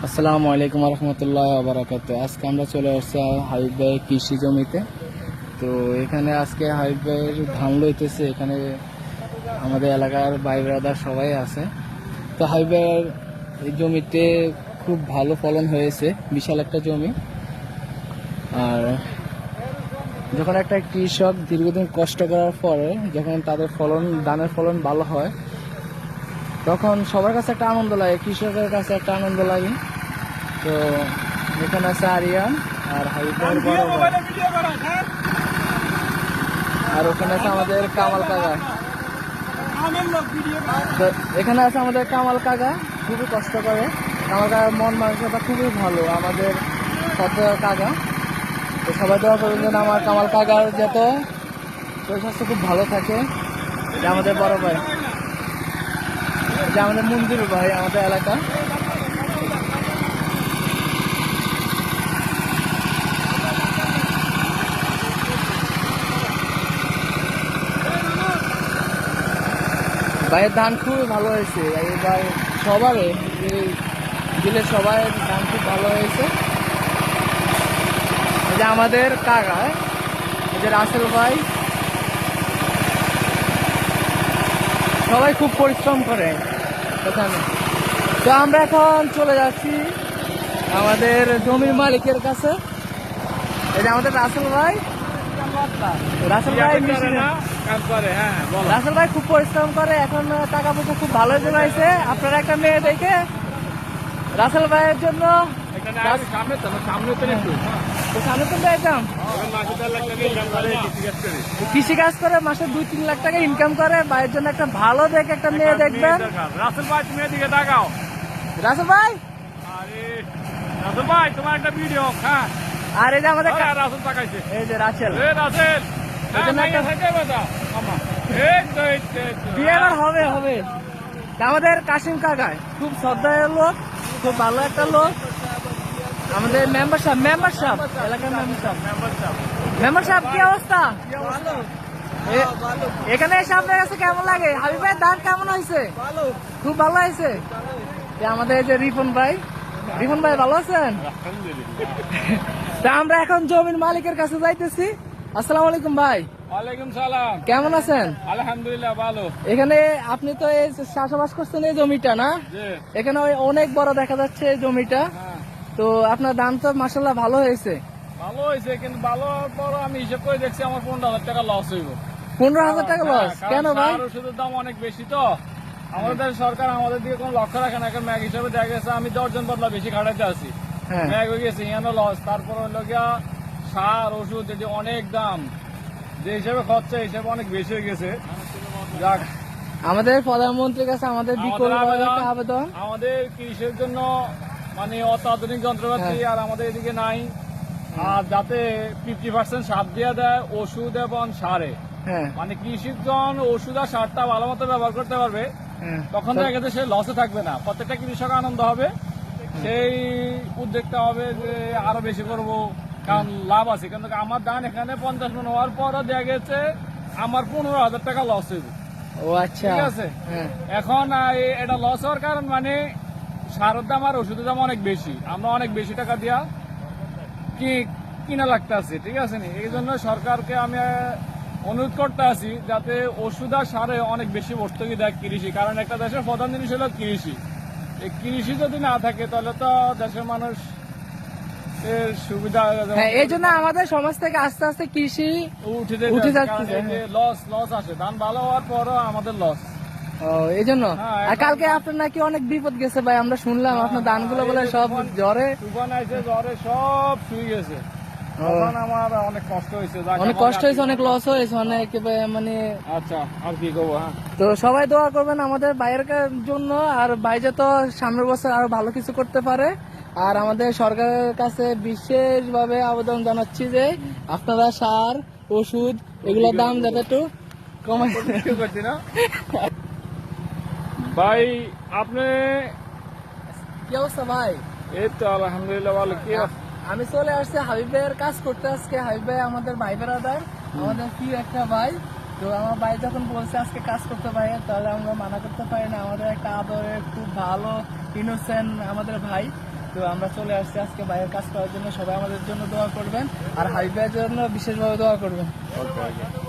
আসসালামু আলাইকুম রহমতুল্লাহ বারাকাতুহু। আজকে আমরা চলে আসছি হাবিব ভাইয়ের কৃষি জমিতে। তো এখানে আজকে হাবিব ভাইয়ের ধান লইতেছে। এখানে আমাদের এলাকার ভাই ব্রাদার সবাই আছে। তো হাবিব ভাইয়ের এই জমিতে খুব ভালো ফলন হয়েছে, বিশাল একটা জমি। আর যখন একটা কৃষক দীর্ঘদিন কষ্ট করার পরে যখন তাদের ধানের ফলন ভালো হয়, তখন সবার কাছে একটা আনন্দ লাগে, কৃষকের কাছে একটা আনন্দ লাগে। তো এখানে আছে আরিয়ান আর হাবিবের বড় ভাই, আর ওখানে আছে আমাদের কামাল কাকা। তো এখানে আছে আমাদের কামাল কাকা, খুবই কষ্ট করে। কামাল কাকার মন মানসিকতা খুবই ভালো, আমাদের সদ্যর কাকা। তো সবাই দোয়া করবেন যেন আমার কামাল কাকার যাতে শরীর স্বাস্থ্য খুব ভালো থাকে। এটা আমাদের বড় ভাই, এটা আমাদের মন্দির ভাই, আমাদের এলাকা। ভাইয়ের ধান খুবই ভালো হয়েছে এবার, সবারই দিলে সবাই ধান খুব ভালো হয়েছে। এই যে আমাদের কাকা, এই যে রাসেল ভাই, সবাই খুব পরিশ্রম করে এখানে। তো আমরা এখন চলে যাচ্ছি আমাদের জমির মালিকের কাছে। এই যে আমাদের রাসেল ভাই, রাসেল ভাই রাসেল ভাই খুব পরিশ্রম করে, এখন টাকা পয়সা খুব ভালো জমাইছে। আপনারা একটা মেয়ে দেখে রাসেল ভাইয়ের জন্য কৃষি কাজ করে মাসে 2-3 লাখ টাকা ইনকাম করে। ভাইয়ের জন্য একটা ভালো দেখে একটা মেয়ে দেখবেন। রাসেল ভাই তুমি এদিকে তাকাও। রাসেল ভাই, আরে রাসেল ভাই তোমার একটা ভিডিও। হ্যাঁ, আর এই যে আমাদের রাসেল তাকাইছে। এই যে রাসেল, রাসেল বিয়ে এবার হবে হবে। আমাদের কাশিম কাকা খুব শ্রদ্ধার লোক, খুব ভালো একটা লোক। আমাদের মেম্বার সাহেব এলাকার মেম্বার সাহেব কি অবস্থা? এখানে এসে আপনার কাছে কেমন লাগে? হাবিব ভাইয়ের ধান কেমন হয়েছে? খুব ভালো হয়েছে। আমাদের এই যে রিপন ভাই ভালো আছেন? তা আমরা এখন জমির মালিকের কাছে যাইতেছি। আসসালামু আলাইকুম ভাই। ওয়ালাইকুম সালাম। কেমন আছেন? আলহামদুলিল্লাহ ভালো। এখানে আপনি তো এই চাষাবাস করছেন এই জমিটা না? এখানে অনেক বড় দেখা যাচ্ছে এই জমিটা। তো আপনার ধান তো মাশাআল্লাহ ভালো হয়েছে। ভালো হয়েছে, কিন্তু ভালো বড় আমি হিসেব করে দেখছি আমার 15,000 টাকা লস হইব। 15,000 টাকা লস কেন ভাই? ওষুধের দাম অনেক বেশি, তো আমাদের সরকার আমাদের দিকে কোনো লক্ষ্য রাখে না। এখন ম্যাগ হিসেবে দেখা গেছে আমি 10 জন বদলা বেশি খাটাইতে আছি, ম্যাগ হয়ে গেছে ইয়ানো লস। তারপর হলো গিয়া সার ওষুধ যদি অনেক দাম, যে হিসেবে খরচা হিসেবে অনেক বেশি হয়ে গেছে। যাক, আমাদের প্রধানমন্ত্রীর কাছে আমাদের আবেদন, আমাদের কৃষির জন্য মানে অত্যাধুনিক যন্ত্রপাতি আর আমাদের এদিকে নাই। আর যাতে 50% সার দিয়ে দেয় ওষুধ এবং সারে, মানে কৃষকজন ওষুধ আর সারটা ভালো মতো ব্যবহার করতে পারবে, তখন দেখা গেছে সে লসে থাকবে না, প্রত্যেকটা কৃষক আনন্দ হবে। সেই উদ্যোগটা হবে যে আরো বেশি করবো, কারণ লাভ আছে। কিন্তু আমার ধান এখানে 50 মণ হওয়ার পরও দেখা গেছে আমার 15,000 টাকা লস হইব। ও আচ্ছা, ঠিক আছে। এখন এটা লস হওয়ার কারণ মানে সারের দাম আর ওষুধের দাম অনেক বেশি, আমরা অনেক বেশি টাকা দিয়া কিনা লাগতে আছে। ঠিক আছে নি, এই জন্য সরকারকে আমি অনুরোধ করতে আছি যাতে ওষুধ আর সারে অনেক বেশি ভর্তুকি দেয় কৃষি, কারণ একটা দেশের প্রধান জিনিস হলো কৃষি। এই কৃষি যদি না থাকে তাহলে তো দেশের মানুষ এর সুবিধা। এই জন্য আমাদের সমাজ থেকে আস্তে আস্তে কৃষি উঠে যাচ্ছে। লস আসে, ধান ভালো হওয়ার পরও আমাদের লস। এই জন্য কালকে আপনার নাকি অনেক বিপদ গেছে ভাই, আমরা শুনলাম আপনার ধানগুলো বলে সব জ্বরে তুফান আইছে, জ্বরে সব শুয়ে গেছে। আমার অনেক কষ্ট হয়েছে, অনেক লস হয়েছে অনেক, মানে আচ্ছা আর কি করবো। তো সবাই দোয়া করবেন আমাদের ভাইয়ের জন্য, আর ভাই যাতে সামনের বছর আরো ভালো কিছু করতে পারে। আর আমাদের সরকারের কাছে বিশেষভাবে আবেদন জানাচ্ছি যে আপনারা সার ওষুধ এগুলোর দাম যাতে একটু কমাই। করছি না ভাই, আপনি কি অবস্থা ভাই? এই তো আলহামদুলিল্লাহ ভালো। কি আমি চলে আসছি হাবিব ভাইয়ের কাজ করতে। আজকে হাবিব ভাই আমাদের ভাই বেড়াদার, আমাদের কি একটা ভাই। তো আমার ভাই যখন বলছে আজকে কাজ করতে পারে, তাহলে আমরা মানা করতে পারি না। আমাদের একটা আদরের খুব ভালো ইনোসেন্ট আমাদের ভাই। তো আমরা চলে আসছি আজকে ভাইয়ের কাজ করার জন্য, সবাই আমাদের জন্য দোয়া করবেন আর হাবিব ভাইয়ের জন্য বিশেষভাবে দোয়া করবেন। ওকে ওকে